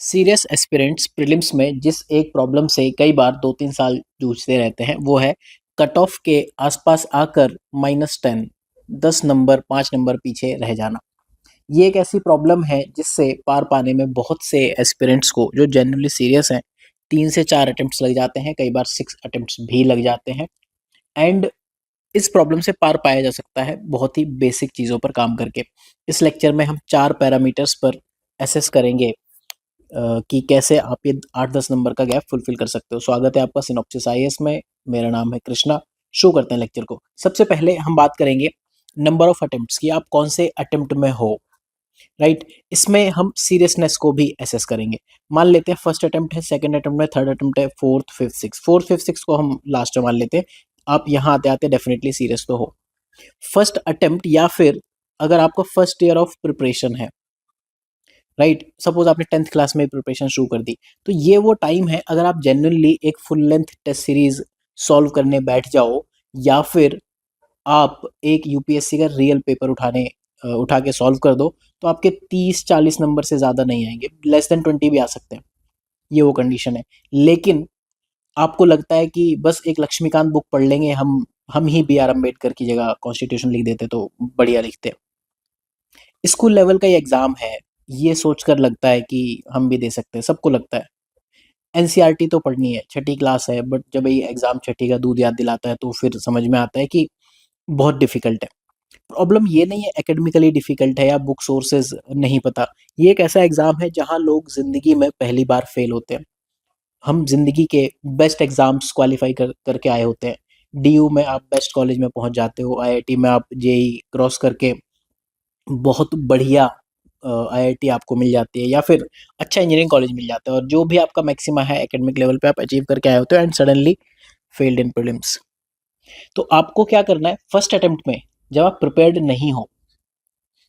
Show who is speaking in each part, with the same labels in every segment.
Speaker 1: Serious aspirants prelims में जिस एक प्रॉब्लम से कई बार 2-3 साल जूझते रहते हैं वो है कट ऑफ के आसपास आकर -10 10 नंबर 5 नंबर पीछे रह जाना। ये एक ऐसी प्रॉब्लम है जिससे पार पाने में बहुत से एस्पिरेंट्स को जो जेन्युइनली सीरियस हैं 3 से 4 अटेम्प्ट्स लग जाते हैं, कई बार 6 अटेम्प्ट्स भी लग जाते हैं। एंड इस प्रॉब्लम से पार पाया जा सकता है बहुत ही बेसिक चीज़ों पर काम करके। इस लेक्चर में हम 4 पैरामीटर्स पर असेस करेंगे कि कैसे आप ये 8-10 नंबर का गैप फुलफिल कर सकते हो। स्वागत है आपका सिनॉप्सिस आईएएस में। मेरा नाम है कृष्णा। शुरू करते हैं लेक्चर को। सबसे पहले हम बात करेंगे नंबर ऑफ अटेम्प्ट्स की, आप कौन से अटेम्प्ट में हो, राइट? इसमें हम सीरियसनेस को भी असेस करेंगे। मान लेते हैं फर्स्ट अटेम्प्ट है, सेकंड अटेम्प्ट है, थर्ड अटेम्प्ट है, fourth, fifth, sixth. Fourth, fifth, sixth को हम लास्ट में मान लेते हैं। आप यहाँ आते-आते डेफिनिटली सीरियस तो हो। फर्स्ट अटेम्प्ट या फिर अगर आपका फर्स्ट ईयर ऑफ प्रिपरेशन है, राइट? सपोज आपने 10th क्लास में प्रिपरेशन शुरू कर दी, तो ये वो टाइम है अगर आप जेन्युइनली एक full length test series solve करने बैठ जाओ, या फिर आप एक यूपीएससी का रियल पेपर उठा के सॉल्व कर दो, तो आपके 30-40 नंबर से ज़्यादा नहीं आएंगे, लेस देन 20 भी आ सकते हैं। ये वो कंडीशन है। लेकिन आपको लगता है कि बस एक लक्ष्मीकांत बुक पढ़ लेंगे, हम ही बी आर अम्बेडकर की जगह कॉन्स्टिट्यूशन लिख देते तो बढ़िया लिखते। स्कूल लेवल का ये एग्ज़ाम है, ये सोचकर लगता है कि हम भी दे सकते हैं, सबको लगता है। एनसीईआरटी तो पढ़नी है, छठी क्लास है, बट जब ये एग्ज़ाम छठी का दूध याद दिलाता है तो फिर समझ में आता है कि बहुत डिफ़िकल्ट है। प्रॉब्लम ये नहीं है एकेडमिकली डिफ़िकल्ट है या बुक सोर्सेज़ नहीं पता। ये एक ऐसा एग्ज़ाम है जहाँ लोग ज़िंदगी में पहली बार फेल होते हैं। हम ज़िंदगी के बेस्ट एग्ज़ाम्स क्वालीफाई करके आए होते हैं। डीयू में आप बेस्ट कॉलेज में पहुँच जाते हो, आईआईटी में आप जेईई क्रॉस करके बहुत बढ़िया आईआईटी आपको मिल जाती है, या फिर अच्छा इंजीनियरिंग कॉलेज मिल जाता है, और जो भी आपका मैक्सिमा है एकेडमिक लेवल पे आप अचीव करके आए होते हो and suddenly failed in prelims. तो आपको क्या करना है फर्स्ट अटेम्प्ट में, जब आप प्रिपेयर्ड नहीं हो,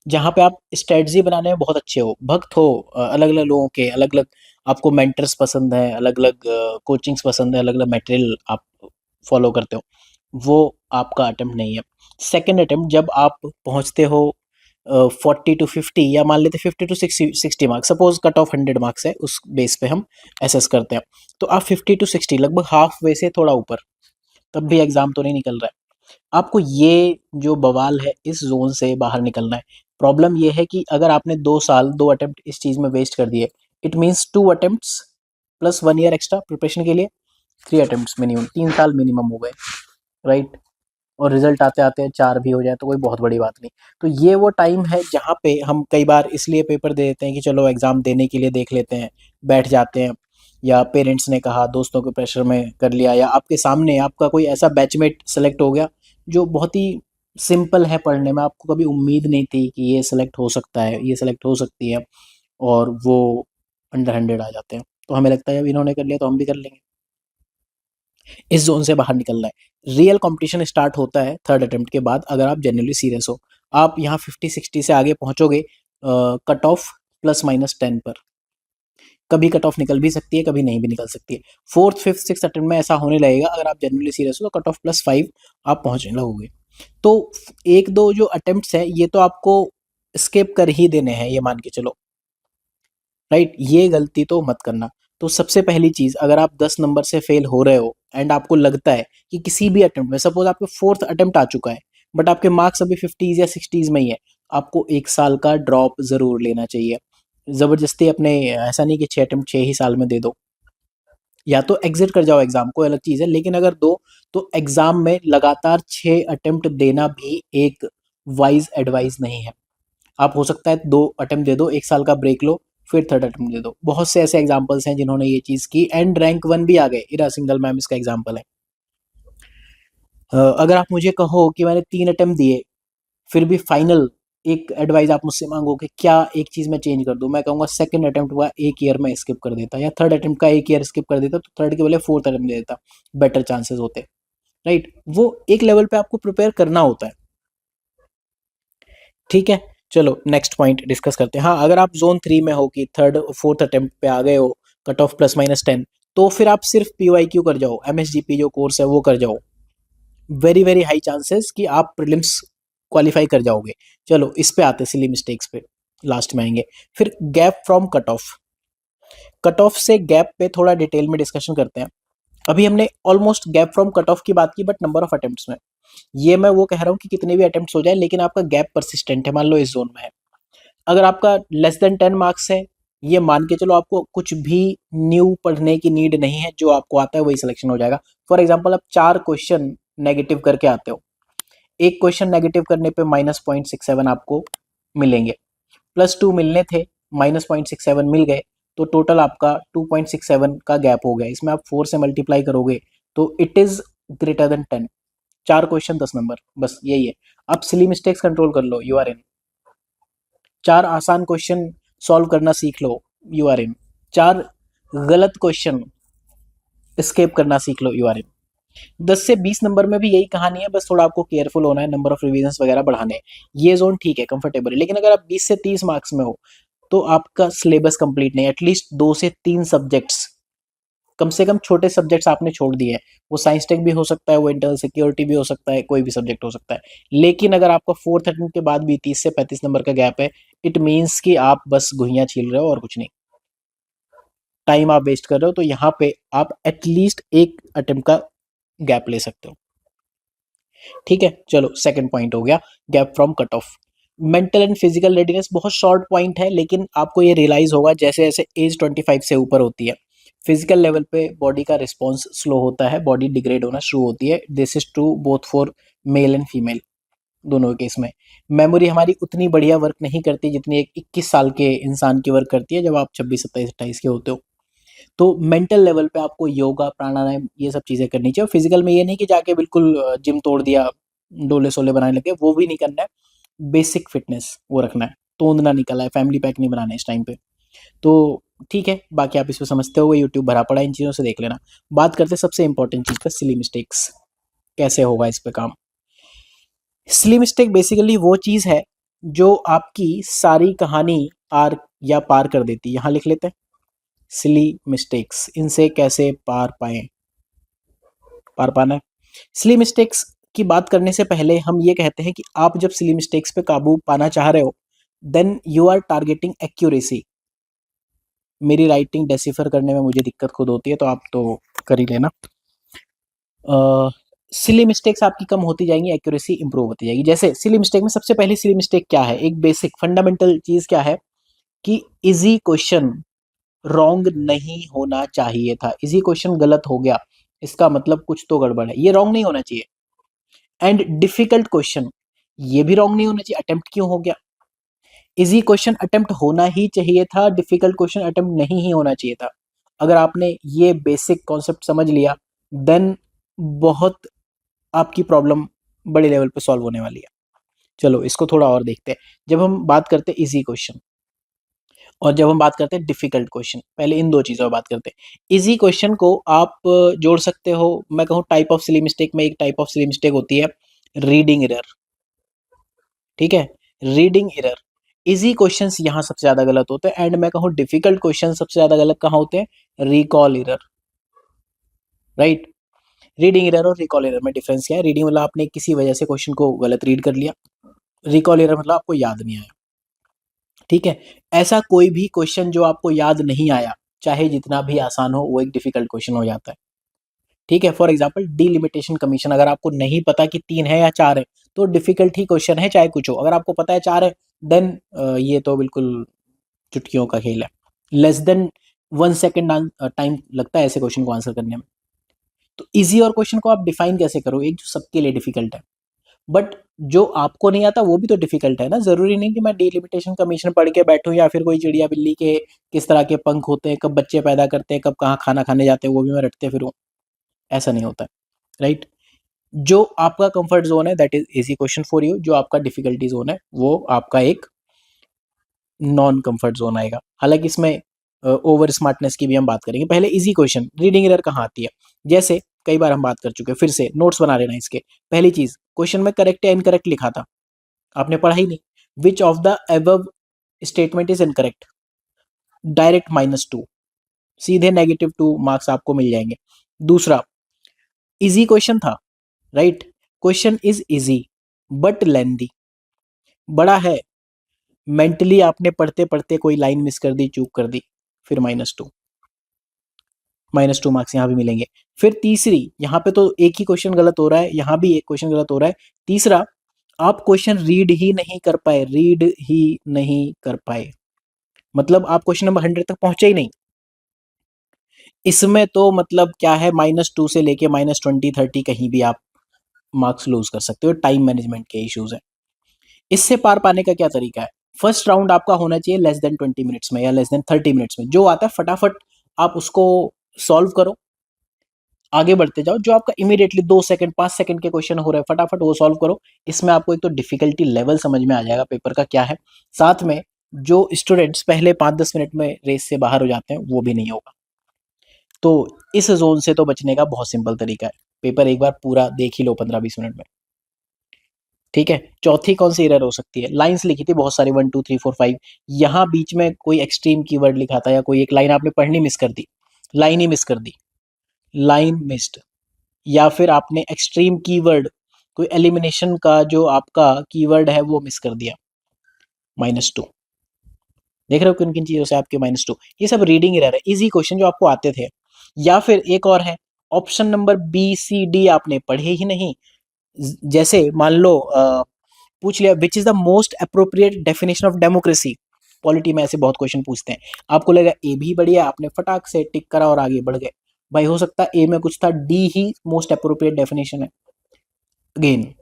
Speaker 1: जहाँ पे आप स्ट्रेटजी बनाने में बहुत अच्छे हो, भक्त हो अलग अलग लोगों के, अलग अलग आपको मेंटर्स पसंद है, अलग अलग कोचिंग्स पसंद है, अलग अलग मटेरियल आप फॉलो करते हो, वो आपका अटेम्प्ट नहीं है। सेकेंड अटेम्प्ट जब आप पहुँचते हो 40 to 50, या मान लेते 50 to 60 marks, suppose cut off 100 marks है, उस बेस पे हम एसेस करते हैं, तो आप 50 to 60 लगभग हाफ वे से थोड़ा ऊपर, तब भी एग्जाम तो नहीं निकल रहा है। आपको ये जो बवाल है इस जोन से बाहर निकलना है। प्रॉब्लम ये है कि अगर आपने 2 साल 2 अटेम्प्ट इस चीज़ में वेस्ट कर दिए, it means 2 attempts plus 1 year extra preparation के लिए, 3 अटेम्प्ट्स मिनिमम, 3 साल मिनिमम हो गए, राइट? और रिजल्ट आते आते 4 भी हो जाए तो कोई बहुत बड़ी बात नहीं। तो ये वो टाइम है जहाँ पे हम कई बार इसलिए पेपर दे देते हैं कि चलो एग्ज़ाम देने के लिए देख लेते हैं, बैठ जाते हैं, या पेरेंट्स ने कहा, दोस्तों के प्रेशर में कर लिया, या आपके सामने आपका कोई ऐसा बैचमेट सेलेक्ट हो गया जो बहुत ही सिंपल है पढ़ने में, आपको कभी उम्मीद नहीं थी कि ये सेलेक्ट हो सकता है, ये सेलेक्ट हो सकती है, और वो अंडर 100 आ जाते हैं। तो हमें लगता है अब इन्होंने कर लिया तो हम भी कर लेंगे। इस जोन से बाहर निकलना है। रियल कंपटीशन स्टार्ट होता है थर्ड अटेम्प्ट के बाद, अगर आप जेन्युइनली सीरियस हो। आप यहाँ 50-60 से आगे पहुंचोगे कट ऑफ +-10 पर। कभी कट ऑफ निकल भी सकती है, कभी नहीं भी निकल सकती है। फोर्थ, फिफ्थ, सिक्स्थ अटेम्प्ट में ऐसा होने लगेगा, अगर आप जेन्युइनली सीरियस हो तो कट ऑफ +5 आप पहुंचने लगोगे। तो एक दो जो अटेम्प्ट्स है ये तो आपको स्किप कर ही देने हैं, ये मान के चलो, राइट? ये गलती तो मत करना। तो सबसे पहली चीज़, अगर आप 10 नंबर से फेल हो रहे हो एंड आपको लगता है कि किसी भी अटेम्प्ट में, सपोज आपके फोर्थ अटेम्प्ट आ चुका है बट आपके मार्क्स अभी 50s या 60s में ही है, आपको 1 साल का ड्रॉप ज़रूर लेना चाहिए। ज़बरदस्ती अपने, ऐसा नहीं कि 6 अटेम्प्ट 6 ही साल में दे दो, या तो एग्जिट कर जाओ एग्जाम, कोई अलग चीज़ है, लेकिन अगर दो तो एग्जाम में लगातार 6 अटेम्प्ट देना भी एक वाइज एडवाइस नहीं है। आप हो सकता है 2 अटेम्प्ट दे दो, 1 साल का ब्रेक लो, फिर थर्ड अटेम्प्ट दे दो। बहुत से ऐसे एग्जाम्पल्स हैं जिन्होंने ये चीज़ की एंड रैंक 1 भी आ गए। इरा सिंघल मैम इसका एग्जाम्पल है। अगर आप मुझे कहो कि मैंने 3 अटेम्प्ट दिए, फिर भी फाइनल एक एडवाइस आप मुझसे मांगो कि क्या एक चीज़ मैं चेंज कर दूं, मैं कहूँगा सेकंड अटेम्प्ट हुआ 1 ईयर में स्किप कर देता, या थर्ड अटेम्प्ट का 1 ईयर स्किप कर देता, तो थर्ड के बजाय फोर्थ अटेम्प्ट दे देता, बेटर चांसेस होते, राइट? वो एक लेवल पे आपको प्रिपेयर करना होता है, ठीक है? चलो नेक्स्ट पॉइंट डिस्कस करते हैं। हाँ, अगर आप जोन 3 में हो कि थर्ड फोर्थ अटेम्प्ट पे आ गए हो, कट ऑफ +-10, तो फिर आप सिर्फ पीवाईक्यू कर जाओ, एमएसजीपी जो कोर्स है वो कर जाओ, वेरी वेरी हाई चांसेस कि आप प्रीलिम्स क्वालिफाई कर जाओगे। चलो इस पे आते हैं, सिली मिस्टेक्स पे लास्ट में आएंगे। फिर gap from cut off, cut off से गैप पे थोड़ा डिटेल में डिस्कशन करते हैं। अभी हमने almost gap from cut off की बात की, बट नंबर ऑफ अटेम्प्ट्स में ये मैं वो कह रहा हूँ कि कितने भी अटेम्प्ट्स हो जाए लेकिन आपका गैप परसिस्टेंट है, मान लो इस जोन में है। अगर आपका लेस देन 10 मार्क्स है, ये मान के चलो आपको कुछ भी न्यू पढ़ने की नीड नहीं है, जो आपको आता है वही सिलेक्शन हो जाएगा। फॉर एग्जाम्पल आप 4 क्वेश्चन नेगेटिव करके आते हो, एक क्वेश्चन नेगेटिव करने पे -0.67 आपको मिलेंगे, +2 मिलने थे, -0.67 मिल गए, तो टोटल आपका 2.67 का गैप हो गया। इसमें आप 4 से मल्टीप्लाई करोगे तो it is greater than 10। 4 question 10 number, बस यही है। आप सिली मिस्टेक्स कंट्रोल कर लो, यू आर इन। 4 आसान क्वेश्चन सॉल्व करना सीख लो, यू आर इन। 4 गलत क्वेश्चन स्केप करना सीख लो, यू आर इन। 10 से 20 नंबर में भी यही कहानी है, बस थोड़ा आपको केयरफुल होना है, नंबर ऑफ रिविजन्स वगैरह बढ़ाने हैं। ये जोन ठीक है, कंफर्टेबल है। लेकिन अगर आप 20 से 30 मार्क्स में हो तो आपका सिलेबस कंप्लीट नहीं है। एटलीस्ट 2 से 3 सब्जेक्ट्स, कम से कम छोटे सब्जेक्ट्स आपने छोड़ दिए हैं। वो साइंस टेक भी हो सकता है, वो इंटरनल सिक्योरिटी भी हो सकता है, कोई भी सब्जेक्ट हो सकता है। लेकिन अगर आपका फोर्थ अटेम्प्ट के बाद भी 30 से 35 नंबर का गैप है, इट मीन्स कि आप बस गुहियां छील रहे हो और कुछ नहीं, टाइम आप वेस्ट कर रहे हो। तो यहाँ पे आप एटलीस्ट एक अटेम्प्ट का गैप ले सकते हो। ठीक है, चलो सेकंड पॉइंट हो गया, gap from cut off. Mental and physical readiness बहुत शॉर्ट पॉइंट है, लेकिन आपको ये रियलाइज होगा जैसे जैसे एज 25 से ऊपर होती है, फिजिकल लेवल पे बॉडी का रिस्पॉन्स स्लो होता है, बॉडी डिग्रेड होना शुरू होती है। This is true both for male and female, दोनों केस में। मेमोरी हमारी उतनी बढ़िया वर्क नहीं करती जितनी एक 21 साल के इंसान की वर्क करती है जब आप 26, 27, 28 के होते हो। तो मेंटल लेवल पे आपको योगा, प्राणायाम, ये सब चीजें करनी चाहिए। फिजिकल में ये नहीं कि जाके बिल्कुल जिम तोड़ दिया, डोले सोले बनाने लगे, वो भी नहीं करना है। बेसिक फिटनेस वो रखना है, तोंदना निकला है, फैमिली पैक नहीं बनाना है इस टाइम पे। तो ठीक है, बाकी आप इसको समझते हो, यूट्यूब भरा पड़ा है, इन चीज़ों से देख लेना। बात करते हैं सबसे इंपॉर्टेंट चीज़ पर, सिली मिस्टेक्स। कैसे होगा इस पे काम? सिली मिस्टेक बेसिकली वो चीज़ है जो आपकी सारी कहानी आर या पार कर देती है। यहाँ लिख लेते हैं सिली मिस्टेक्स, इनसे कैसे पार पाना है। सिली मिस्टेक्स की बात करने से पहले हम ये कहते हैं कि आप जब सिली मिस्टेक्स पे काबू पाना चाह रहे हो, then you are targeting accuracy. मेरी राइटिंग डेसिफर करने में मुझे दिक्कत खुद होती है, तो आप तो कर ही लेना। सिली मिस्टेक्स आपकी कम होती जाएंगी, एक्यूरेसी इंप्रूव होती जाएगी। जैसे सिली मिस्टेक में सबसे पहली सिली मिस्टेक क्या है, एक बेसिक फंडामेंटल चीज क्या है कि इजी क्वेश्चन रॉन्ग नहीं होना चाहिए था। इजी क्वेश्चन गलत हो गया, इसका मतलब कुछ तो गड़बड़ है, ये रॉन्ग नहीं होना चाहिए। एंड डिफिकल्ट क्वेश्चन, ये भी रॉन्ग नहीं होना चाहिए। अटेम्प्ट क्यों हो गया? इजी क्वेश्चन अटेम्प्ट होना ही चाहिए था, डिफिकल्ट क्वेश्चन अटेम्प्ट नहीं ही होना चाहिए था। अगर आपने ये बेसिक कॉन्सेप्ट समझ लिया, देन बहुत आपकी प्रॉब्लम बड़े लेवल पे सॉल्व होने वाली है। चलो इसको थोड़ा और देखते हैं। जब हम बात करते हैं इजी क्वेश्चन और जब हम बात करते हैं डिफिकल्ट क्वेश्चन, पहले इन दो चीजों पर बात करते हैं। इजी क्वेश्चन को आप जोड़ सकते हो, मैं कहूँ टाइप ऑफ सिली मिस्टेक में एक टाइप ऑफ सिली मिस्टेक होती है रीडिंग एरर। ठीक है, रीडिंग एरर। इजी क्वेश्चंस यहाँ सबसे ज्यादा गलत होते हैं, एंड मैं कहूँ डिफिकल्ट क्वेश्चन सबसे ज्यादा गलत कहाँ होते हैं? Recall error, right. Reading error और रिकॉल एरर में डिफरेंस क्या है? रीडिंग मतलब आपने किसी वजह से क्वेश्चन को गलत रीड कर लिया, रिकॉल एरर मतलब आपको याद नहीं आया। ठीक है, ऐसा कोई भी क्वेश्चन जो आपको याद नहीं आया, चाहे जितना भी आसान हो, वो एक डिफिकल्ट क्वेश्चन हो जाता है। ठीक है, फॉर एग्जाम्पल डिलिमिटेशन कमीशन, अगर आपको नहीं पता कि 3 है या 4 है, तो डिफिकल्ट ही क्वेश्चन है, चाहे कुछ हो। अगर आपको पता है 4 है, देन ये तो बिल्कुल चुटकियों का खेल है। लेस देन 1 सेकेंड टाइम लगता है ऐसे क्वेश्चन को आंसर करने में। तो इजी और क्वेश्चन को आप डिफाइन कैसे करो? एक जो सबके लिए डिफिकल्ट है, बट जो आपको नहीं आता वो भी तो डिफिकल्ट है ना। जरूरी नहीं कि मैं डिलिमिटेशन कमीशन पढ़ के बैठूं, या फिर कोई चिड़िया बिल्ली के किस तरह के पंख होते हैं, कब बच्चे पैदा करते हैं, कब कहाँ खाना खाने जाते हैं, वो भी मैं रटते फिरूं। ऐसा नहीं होता, राइट। जो आपका कंफर्ट जोन है that is easy question for you, जो आपका डिफिकल्टी जोन है वो आपका एक नॉन कंफर्ट जोन आएगा। हालांकि इसमें ओवर स्मार्टनेस की भी हम बात करेंगे। पहले इजी क्वेश्चन, रीडिंग एरर कहाँ आती है? जैसे कई बार हम बात कर चुके हैं, फिर से नोट्स बना लेना इसके। पहली चीज, क्वेश्चन में करेक्ट या इनकरेक्ट लिखा था, आपने पढ़ा ही नहीं। Which of the above statement is incorrect? Direct -2, सीधे -2 मार्क्स आपको मिल जाएंगे। दूसरा, इजी क्वेश्चन था, right. Question is easy but lengthy, बड़ा है, मेंटली आपने पढ़ते पढ़ते कोई लाइन मिस कर दी, चूक कर दी, फिर -2। -2 मार्क्स यहाँ भी मिलेंगे। फिर तीसरी, यहाँ पे तो एक ही क्वेश्चन गलत हो रहा है, यहाँ भी एक क्वेश्चन गलत हो रहा है। तीसरा, आप क्वेश्चन रीड ही नहीं कर पाए, रीड ही नहीं कर पाए, मतलब आप क्वेश्चन नंबर 100 तक पहुंचे ही नहीं। इसमें तो मतलब क्या है, -2 से लेके -20 30 कहीं भी आप मार्क्स लूज कर सकते हो, टाइम मैनेजमेंट के इश्यूज हैं। इससे पार पाने का क्या तरीका है? फर्स्ट राउंड आपका होना चाहिए लेस देन 20 मिनट्स में या लेस देन 30 मिनट्स में। जो आता है फटाफट आप उसको सॉल्व करो, आगे बढ़ते जाओ। जो आपका इमीडिएटली 2 सेकंड 5 सेकंड के क्वेश्चन हो रहे हैं, फटाफट वो सॉल्व करो। इसमें आपको एक तो डिफिकल्टी लेवल समझ में आ जाएगा पेपर का क्या है, साथ में जो स्टूडेंट्स पहले 5-10 मिनट में रेस से बाहर हो जाते हैं वो भी नहीं होगा। तो इस जोन से तो बचने का बहुत सिंपल तरीका है, पेपर एक बार पूरा देख ही लो 15-20 मिनट में। ठीक है। चौथी कौन सी एरर हो सकती है? लाइंस लिखी थी बहुत सारी 1 2 3 4 5, यहाँ बीच में कोई एक्सट्रीम कीवर्ड लिखा था या कोई एक लाइन आपने पढ़नी मिस कर दी, लाइन ही मिस कर दी, लाइन मिस्ड। या फिर आपने एक्सट्रीम कीवर्ड, कोई एलिमिनेशन का जो आपका कीवर्ड है वो मिस कर दिया, -2। देख रहे हो किन किन चीजों से आपके -2? ये सब रीडिंग एरर है, इजी क्वेश्चन जो आपको आते थे। या फिर एक और है, option number B C D आपने पढ़े ही नहीं। जैसे मान लो पूछ लिया which is the most appropriate definition of democracy. Polity में ऐसे बहुत क्वेश्चन पूछते हैं, आपको लगा ए भी बढ़िया, आपने फटाक से टिक करा और आगे बढ़ गए। भाई हो सकता है ए में कुछ था, डी ही मोस्ट अप्रोप्रिएट डेफिनेशन है। अगेन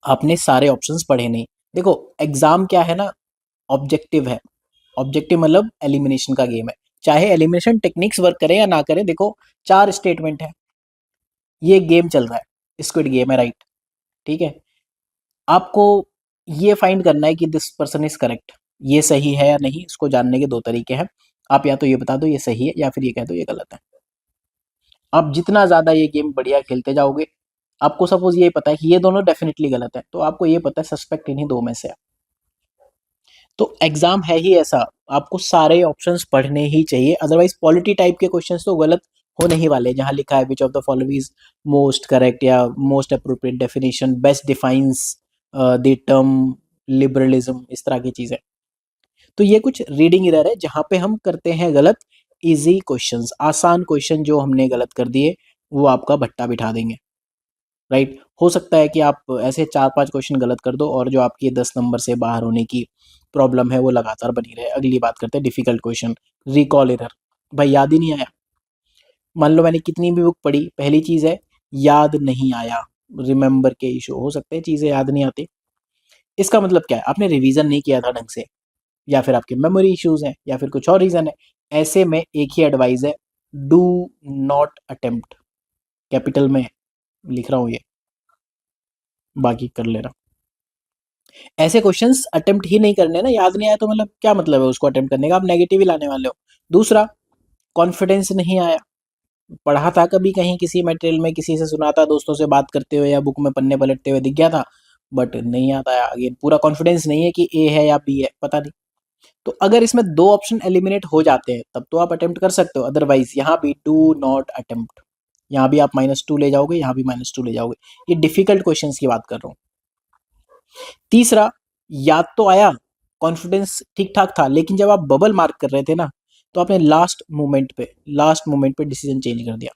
Speaker 1: आपने सारे ऑप्शंस पढ़े नहीं। देखो एग्जाम क्या है ना, ऑब्जेक्टिव है। ऑब्जेक्टिव मतलब एलिमिनेशन का गेम है, चाहे एलिमिनेशन टेक्निक्स वर्क करें या ना करें। देखो 4 स्टेटमेंट है, ये गेम चल रहा है, स्क्विड गेम है, राइट? ठीक है। आपको ये फाइंड करना है कि दिस पर्सन इज करेक्ट, ये सही है या नहीं। इसको जानने के 2 तरीके हैं, आप या तो ये बता दो ये सही है, या फिर ये कह दो ये गलत है। आप जितना ज्यादा ये गेम बढ़िया खेलते जाओगे, आपको सपोज ये पता है कि ये दोनों डेफिनेटली गलत है, तो आपको ये पता है सस्पेक्ट इन्हीं 2 में से है। तो एग्जाम है ही ऐसा, आपको सारे ऑप्शंस पढ़ने ही चाहिए, अदरवाइज पॉलिटी टाइप के क्वेश्चंस तो गलत होने ही वाले, जहां लिखा है which of the following is most correct या most appropriate definition, best defines the term liberalism, इस तरह की चीजें। तो ये कुछ रीडिंग एरर है जहां पे हम करते हैं गलत। इजी क्वेश्चंस, आसान क्वेश्चन जो हमने गलत कर दिए वो आपका भट्टा बिठा देंगे, राइट? हो सकता है कि आप ऐसे 4-5 क्वेश्चन गलत कर दो और जो आपकी 10 नंबर से बाहर होने की प्रॉब्लम है वो लगातार बनी रहे। अगली बात करते हैं डिफिकल्ट क्वेश्चन, रिकॉल एरर। भाई याद ही नहीं आया, मान लो मैंने कितनी भी बुक पढ़ी, पहली चीज है याद नहीं आया, रिमेंबर के इशू हो सकते हैं, चीजें याद नहीं आती। इसका मतलब क्या है? आपने रिवीजन नहीं किया था ढंग से, या फिर आपके मेमोरी इश्यूज हैं, या फिर कुछ और रीजन है। ऐसे में एक ही एडवाइस है, डू नॉट अटेम्प्ट, कैपिटल में लिख रहा हूं ये, बाकी कर लेना। ऐसे क्वेश्चंस अटेम्प्ट ही नहीं करने ना, याद नहीं आया तो मतलब क्या मतलब है उसको अटेम्प्ट करने का, आप नेगेटिव ही लाने वाले हो। दूसरा, कॉन्फिडेंस नहीं आया, पढ़ा था कभी कहीं किसी मटेरियल में, किसी से सुना था, दोस्तों से बात करते हुए या बुक में पन्ने पलटते हुए दिख गया था, बट नहीं याद आया। अगेन पूरा कॉन्फिडेंस नहीं है कि ए है या बी है, पता नहीं। तो अगर इसमें 2 ऑप्शन एलिमिनेट हो जाते हैं तब तो आप अटेम्प्ट कर सकते हो, अदरवाइज यहाँ भी डू नॉट अटेम्प्ट, यहाँ भी आप -2 ले जाओगे, यहाँ भी -2 ले जाओगे। ये डिफिकल्ट क्वेश्चंस की बात कर रहा हूँ। तीसरा, याद तो आया, कॉन्फिडेंस ठीक ठाक था, लेकिन जब आप बबल मार्क कर रहे थे ना, तो आपने लास्ट मोमेंट पे डिसीजन चेंज कर दिया।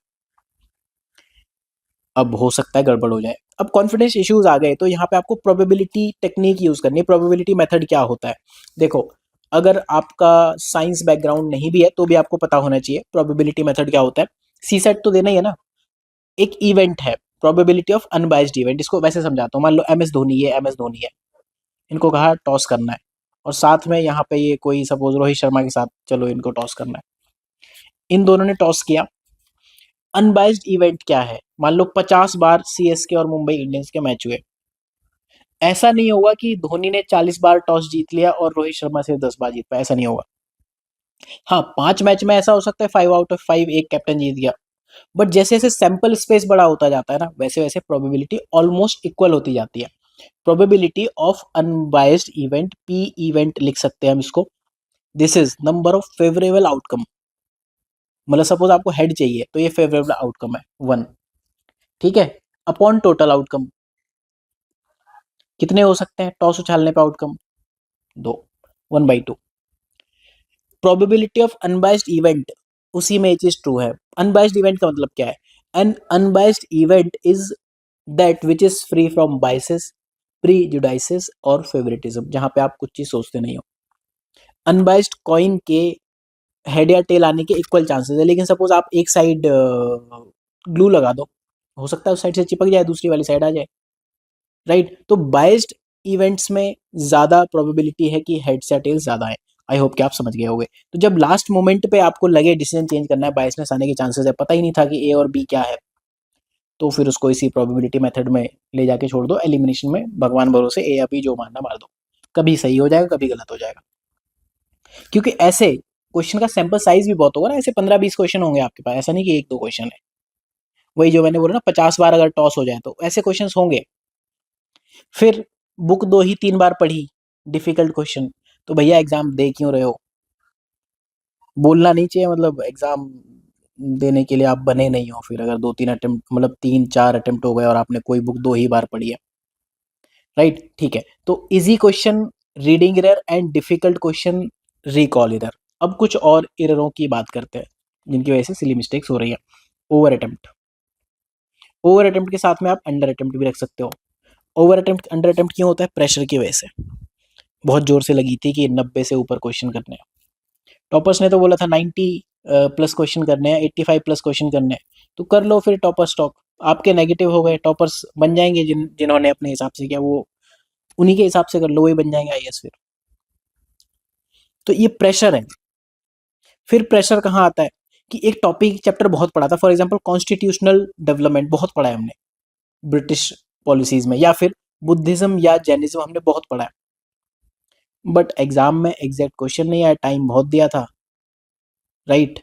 Speaker 1: अब हो सकता है गड़बड़ हो जाए। अब कॉन्फिडेंस इश्यूज आ गए तो यहाँ पे आपको प्रोबेबिलिटी टेक्निक यूज करनी है। प्रोबेबिलिटी मेथड क्या होता है? देखो, अगर आपका साइंस बैकग्राउंड नहीं भी है तो भी आपको पता होना चाहिए प्रोबेबिलिटी मेथड क्या होता है। सी सेट तो देना ही है ना। एक इवेंट है, प्रोबेबिलिटी ऑफ अनबाइज्ड इवेंट, इसको वैसे समझाता हूँ। मान लो एम एस धोनी है, इनको कहा टॉस करना है, और साथ में यहाँ पे ये कोई सपोज रोहित शर्मा के साथ, चलो इनको टॉस करना है। इन दोनों ने टॉस किया। अनबाइज्ड इवेंट क्या है? मान लो 50 बार सीएसके और मुंबई इंडियंस के मैच हुए, ऐसा नहीं होगा कि धोनी ने 40 बार टॉस जीत लिया और रोहित शर्मा सिर्फ 10 बार जीत पाया, ऐसा नहीं होगा। हाँ, 5 मैच में ऐसा हो सकता है 5 आउट ऑफ 5 एक कैप्टन जीत गया, बट जैसे जैसे सैंपल स्पेस बड़ा होता जाता है ना, वैसे वैसे प्रोबेबिलिटी ऑलमोस्ट इक्वल होती जाती है। Probability of unbiased event, P event लिख सकते हैं हम इसको। This is number of favourable outcome, मतलब सपोज आपको हेड चाहिए तो ये फेवरेबल आउटकम है 1, ठीक है, अपॉन टोटल आउटकम। कितने हो सकते हैं टॉस उछालने पे outcome? 2, 1/2। Probability of unbiased event उसी में ये चीज ट्रू है। अनबाइस्ड इवेंट का मतलब क्या है? An unbiased event is that which is free from biases, prejudices और फेवरेटिज्म, जहां पे आप कुछ चीज सोचते नहीं हो। अनबाइस्ड कॉइन के हेड या टेल आने के इक्वल चांसेस है, लेकिन सपोज आप एक साइड ग्लू लगा दो, हो सकता है उस साइड से चिपक जाए, दूसरी वाली साइड आ जाए, राइट? तो बाइस्ड इवेंट्स में ज्यादा प्रोबेबिलिटी है कि हेड्स या टेल्स ज्यादा है। आई होप कि आप समझ गए होंगे। तो जब लास्ट मोमेंट पे आपको लगे डिसीजन चेंज करना है, बायसनेस आने के चांसेस है, पता ही नहीं था कि ए और बी क्या है, तो फिर उसको इसी प्रोबेबिलिटी मेथड में ले जाके छोड़ दो, एलिमिनेशन में भगवान भरोसे ए या बी जो मारना मार दो, कभी सही हो जाएगा कभी गलत हो जाएगा। क्योंकि ऐसे क्वेश्चन का सैंपल साइज भी बहुत होगा ना, ऐसे 15-20 क्वेश्चन होंगे आपके पास, ऐसा नहीं कि एक दो क्वेश्चन है। वही जो मैंने बोला ना, 50 बार अगर टॉस हो जाए तो ऐसे क्वेश्चन होंगे। फिर बुक 2 ही 3 बार पढ़ी, डिफिकल्ट क्वेश्चन, तो भैया एग्जाम दे क्यों रहे हो? बोलना नहीं चाहिए, मतलब एग्जाम देने के लिए आप बने नहीं हो। फिर अगर 2-3 अटेम्प्ट, मतलब 3-4 अटेम्प्ट हो गए और आपने कोई बुक 2 ही बार पढ़ी है, राइट? ठीक है, तो easy question reading error and difficult question recall error. अब कुछ और एररों की बात करते हैं जिनकी वजह से सिली मिस्टेक्स हो रही है। ओवर अटेम्प्ट, ओवर अटेम्प्ट के साथ में आप अंडर अटेम्प्ट भी रख सकते हो। ओवर अटेम्प्ट अंडर अटेम्प्ट क्यों होता है? प्रेशर की वजह से। बहुत जोर से लगी थी कि 90 से ऊपर क्वेश्चन करने हैं। टॉपर्स ने तो बोला था 90 प्लस क्वेश्चन करने हैं, 85 प्लस क्वेश्चन करने हैं, तो कर लो फिर टॉपर स्टॉक। आपके नेगेटिव हो गए, टॉपर्स बन जाएंगे जिन्होंने अपने हिसाब से किया, वो उन्हीं के हिसाब से कर लो, वही बन जाएंगे आईएएस फिर। तो ये प्रेशर है। फिर प्रेशर कहाँ आता है कि एक टॉपिक चैप्टर बहुत पढ़ा था, फॉर एग्जांपल कॉन्स्टिट्यूशनल डेवलपमेंट बहुत पढ़ा है हमने ब्रिटिश पॉलिसीज में, या फिर बुद्धिज्म या जैनिज्म हमने बहुत पढ़ा है, बट एग्जाम में एग्जैक्ट क्वेश्चन नहीं आया, टाइम बहुत दिया था, राइट?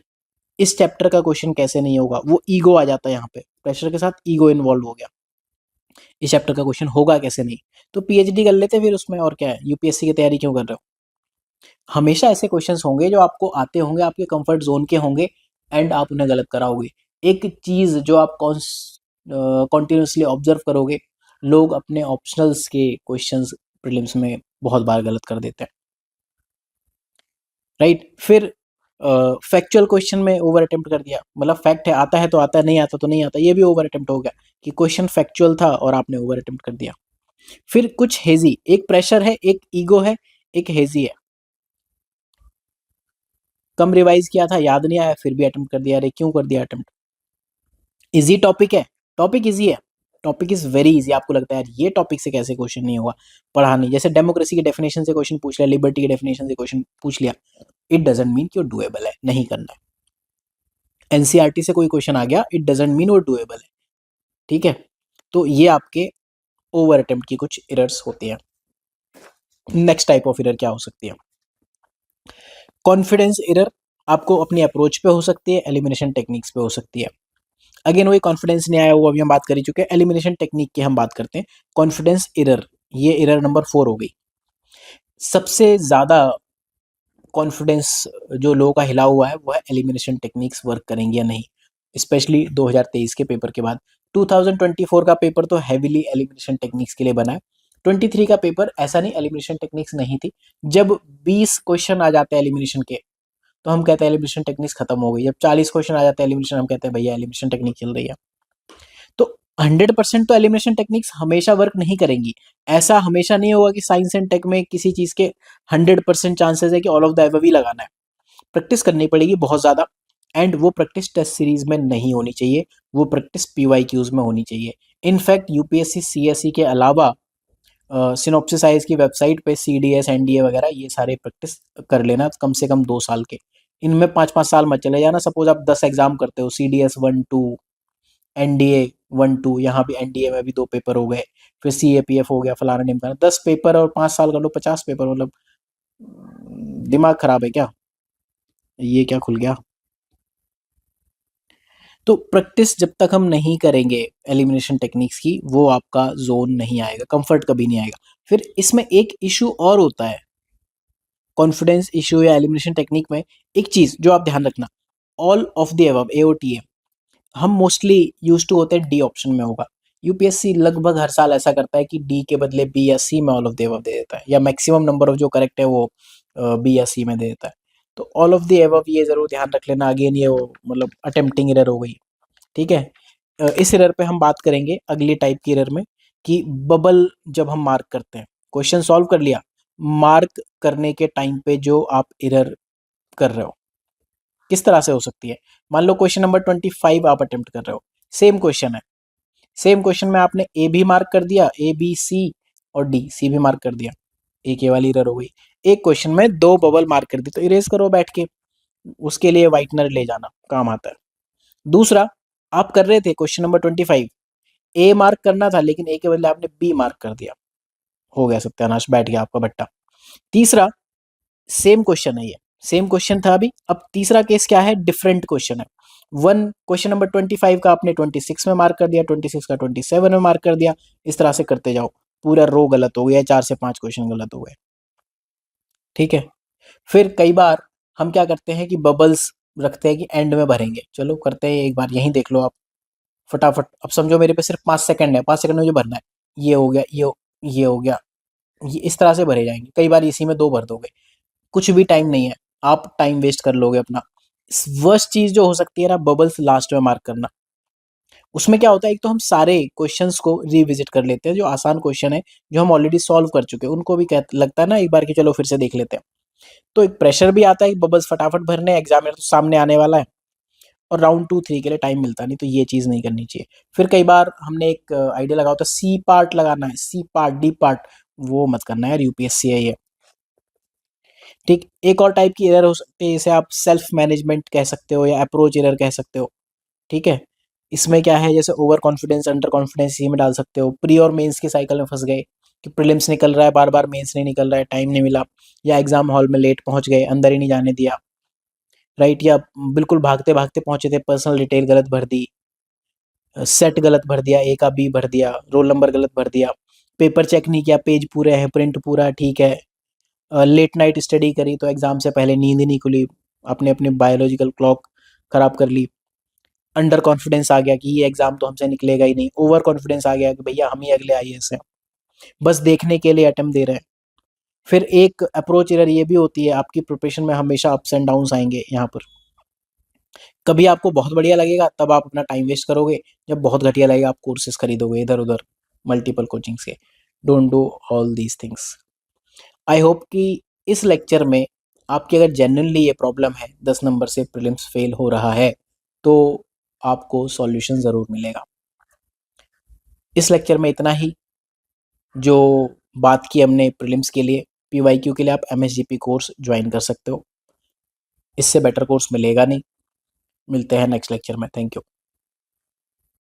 Speaker 1: इस चैप्टर का क्वेश्चन कैसे नहीं होगा? वो ईगो आ जाता है यहाँ पे, प्रेशर के साथ ईगो इन्वॉल्व हो गया, इस चैप्टर का क्वेश्चन होगा कैसे नहीं? तो पीएचडी कर लेते फिर उसमें, और क्या है, यूपीएससी की तैयारी क्यों कर रहे हो? हमेशा ऐसे क्वेश्चंस होंगे जो आपको आते होंगे, आपके कंफर्ट जोन के होंगे, एंड आप उन्हें गलत कराओगे। एक चीज जो आप कॉन्टिन्यूसली ऑब्जर्व करोगे, लोग अपने ऑप्शनल्स के क्वेश्चंस प्रीलिम्स में बहुत बार गलत कर देते हैं, राइट? फिर फैक्चुअल क्वेश्चन में ओवर अटेम्प्ट कर दिया, मतलब फैक्ट है, आता है तो आता है, नहीं आता तो नहीं आता, ये भी ओवर अटेम्प्ट हो गया कि क्वेश्चन फैक्चुअल था और आपने ओवर अटेम्प्ट कर दिया। फिर कुछ हेजी, एक प्रेशर है, एक ईगो है, एक हेजी है। कम रिवाइज किया था, याद नहीं आया, फिर भी अटेम्प्ट कर दिया। अरे क्यों कर दिया अटेम्प्ट? इजी टॉपिक है, टॉपिक इजी है, टॉपिक इज वेरी इजी। आपको लगता है यार ये टॉपिक से कैसे क्वेश्चन नहीं होगा, पढ़ा नहीं, जैसे डेमोक्रेसी की डेफिनेशन से क्वेश्चन पूछ लिया, लिबर्टी की डेफिनेशन से क्वेश्चन पूछ लिया, इट डजंट मीन कि वो डुएबल है, नहीं करना है। एनसीईआरटी से कोई क्वेश्चन आ गया, इट डजंट मीन वो डुएबल है, ठीक है? तो ये आपके ओवर अटेम्प्ट की कुछ एरर्स होती हैं। नेक्स्ट टाइप ऑफ एरर क्या हो सकती है? Confidence error. आपको अपनी अप्रोच पे हो सकती है, एलिमिनेशन टेक्निक्स पे हो सकती है। अगेन वही कॉन्फिडेंस नहीं आया, वो अभी हम बात कर ही चुके हैं। एलिमिनेशन टेक्निक की हम बात करते हैं। कॉन्फिडेंस एरर, ये एरर नंबर 4 हो गई। सबसे ज्यादा कॉन्फिडेंस जो लोगों का हिला हुआ है वो है एलिमिनेशन टेक्निक्स वर्क करेंगी या नहीं, स्पेशली 2023 के पेपर के बाद। 2024 का पेपर तो हैवीली एलिमिनेशन टेक्निक्स के लिए बना है। 23 का पेपर ऐसा नहीं, एलिमिनेशन टेक्निक्स नहीं थी। जब 20 क्वेश्चन आ जाते हैं एलिमिनेशन के, तो हम कहते हैं एलिमिनेशन टेक्निक्स खत्म हो गई। जब 40 क्वेश्चन आ जाते हैं एलिमिनेशन, हम कहते हैं भैया एलिमिनेशन टेक्निक चल रही है। तो 100% तो एलिमिनेशन टेक्निक्स हमेशा वर्क नहीं करेंगी। ऐसा हमेशा नहीं होगा कि साइंस एंड टेक में किसी चीज के 100% चांसेस है कि ऑल ऑफ द अबव ही लगाना है। प्रैक्टिस करनी पड़ेगी बहुत ज्यादा, एंड वो प्रैक्टिस टेस्ट सीरीज में नहीं होनी चाहिए, वो प्रैक्टिस पीवाईक्यूज में होनी चाहिए। इनफैक्ट यूपीएससी सीएसई के अलावा सिनॉप्सिस आईएएस की वेबसाइट पे सीडीएस एनडीए वगैरह ये सारे प्रैक्टिस कर लेना, कम से कम 2 साल के। इनमें 5-5 साल मत चले जाना। सपोज आप 10 एग्जाम करते हो, सीडीएस 1-2, एनडीए 1-2, यहाँ भी एनडीए में भी 2 पेपर हो गए, फिर सीएपीएफ हो गया, फलाना ढिमकाना, 10 पेपर और 5 साल कर लो, 50 पेपर, मतलब दिमाग खराब है क्या? ये क्या खुल गया? तो प्रैक्टिस जब तक हम नहीं करेंगे एलिमिनेशन टेक्निक्स की, वो आपका जोन नहीं आएगा, कंफर्ट कभी नहीं आएगा। फिर इसमें एक इशू और होता है कॉन्फिडेंस इशू या एलिमिनेशन टेक्निक में, एक चीज जो आप ध्यान रखना, ऑल ऑफ द अबव एओटीए हम मोस्टली यूज टू होते हैं डी ऑप्शन में होगा। यूपीएससी लगभग हर साल ऐसा करता है कि डी के बदले बी या सी में ऑल ऑफ द अबव दे देता है, या मैक्सिमम नंबर ऑफ जो करेक्ट है वो बी या सी में दे देता है। तो ऑल ऑफ द एबव ये ज़रूर ध्यान रख लेना। अगेन ये वो मतलब अटेम्प्टिंग एरर हो गई, ठीक है। इस एरर पे हम बात करेंगे अगली टाइप की एरर में कि बबल जब हम मार्क करते हैं, क्वेश्चन सॉल्व कर लिया, मार्क करने के टाइम पे जो आप एरर कर रहे हो किस तरह से हो सकती है। मान लो क्वेश्चन नंबर 25 आप अटेम्प्ट कर रहे हो, सेम क्वेश्चन है, सेम क्वेश्चन में आपने ए भी मार्क कर दिया, ए बी सी और डी सी भी मार्क कर दिया, एक ये वाली एरर हो गई। एक क्वेश्चन में 2 बबल मार्क कर दी, तो इरेज करो बैठ के, उसके लिए व्हाइटनर ले जाना काम आता है। दूसरा, आप कर रहे थे क्वेश्चन नंबर 25, ए मार्क करना था लेकिन ए के बदले आपने बी मार्क कर दिया, हो गया सत्यानाश, बैठ गया आपका बट्टा। तीसरा, सेम क्वेश्चन है ये, सेम क्वेश्चन था अभी, अब तीसरा केस क्या है, डिफरेंट क्वेश्चन है। वन क्वेश्चन नंबर 25 का आपने 26 में मार्क कर दिया, 26 का 27 में मार्क कर दिया, इस तरह से करते जाओ, पूरा रो गलत हो गया, 4 से 5 क्वेश्चन गलत हो गए, ठीक है। फिर कई बार हम क्या करते हैं कि बबल्स रखते हैं कि एंड में भरेंगे, चलो करते हैं एक बार, यहीं देख लो आप फटाफट। अब समझो मेरे पे सिर्फ 5 सेकंड है, 5 सेकंड में मुझे भरना है, ये हो गया, ये हो गया, ये इस तरह से भरे जाएंगे। कई बार इसी में 2 भर दोगे, कुछ भी टाइम नहीं है, आप टाइम वेस्ट कर लोगे अपना। वर्स्ट चीज जो हो सकती है ना, बबल्स लास्ट में मार्क करना। उसमें क्या होता है, एक तो हम सारे क्वेश्चंस को रिविजिट कर लेते हैं, जो आसान क्वेश्चन है जो हम ऑलरेडी सॉल्व कर चुके हैं, उनको भी लगता है ना एक बार कि चलो फिर से देख लेते हैं। तो एक प्रेशर भी आता है कि बबल्स फटाफट भरने, एग्जामिनर तो सामने आने वाला है, और राउंड 2 3 के लिए टाइम मिलता नहीं, तो ये चीज़ नहीं करनी चाहिए। फिर कई बार हमने एक आइडिया लगा होता है सी पार्ट लगाना है, सी पार्ट डी पार्ट, वो मत करना यार, यूपीएससी है ये, ठीक। एक और टाइप की एरर हो सकती है, इसे आप सेल्फ मैनेजमेंट कह सकते हो या अप्रोच एरर कह सकते हो, ठीक है। इसमें क्या है, जैसे ओवर कॉन्फिडेंस, अंडर कॉन्फिडेंस, इसी में डाल सकते हो। प्री और मेंस की साइकिल में फंस गए कि प्रीलिम्स निकल रहा है, बार बार मेंस नहीं निकल रहा है, टाइम नहीं मिला, या एग्जाम हॉल में लेट पहुंच गए, अंदर ही नहीं जाने दिया, राइट, या बिल्कुल भागते भागते पहुंचे थे, पर्सनल डिटेल गलत भर दी, सेट गलत भर दिया, ए का बी भर दिया, रोल नंबर गलत भर दिया, पेपर चेक नहीं किया, पेज पूरे हैं, प्रिंट पूरा ठीक है, लेट नाइट स्टडी करी तो एग्जाम से पहले नींद ही नहीं खुली, आपने अपनी बायोलॉजिकल क्लॉक खराब कर ली। अंडर कॉन्फिडेंस आ गया कि ये एग्जाम तो हमसे निकलेगा ही नहीं, ओवर कॉन्फिडेंस आ गया कि भैया हम ही अगले आईएएस हैं, बस देखने के लिए अटेम्प्ट दे रहे हैं। फिर एक अप्रोच एरर ये भी होती है, आपकी प्रिपरेशन में हमेशा अप्स एंड डाउन्स आएंगे यहाँ पर। कभी आपको बहुत बढ़िया लगेगा तब आप अपना टाइम वेस्ट करोगे, जब बहुत घटिया लगेगा आप कोर्सेज खरीदोगे इधर उधर मल्टीपल कोचिंग्स के। Don't do all these things. I hope कि इस लेक्चर में आपकी अगर जेन्युइनली ये प्रॉब्लम है, 10 नंबर से प्रीलिम्स फेल हो रहा है, तो आपको सॉल्यूशन ज़रूर मिलेगा। इस लेक्चर में इतना ही। जो बात की हमने प्रीलिम्स के लिए, पीवाईक्यू के लिए आप एमएसजीपी कोर्स ज्वाइन कर सकते हो, इससे बेटर कोर्स मिलेगा नहीं। मिलते हैं नेक्स्ट लेक्चर में, थैंक यू।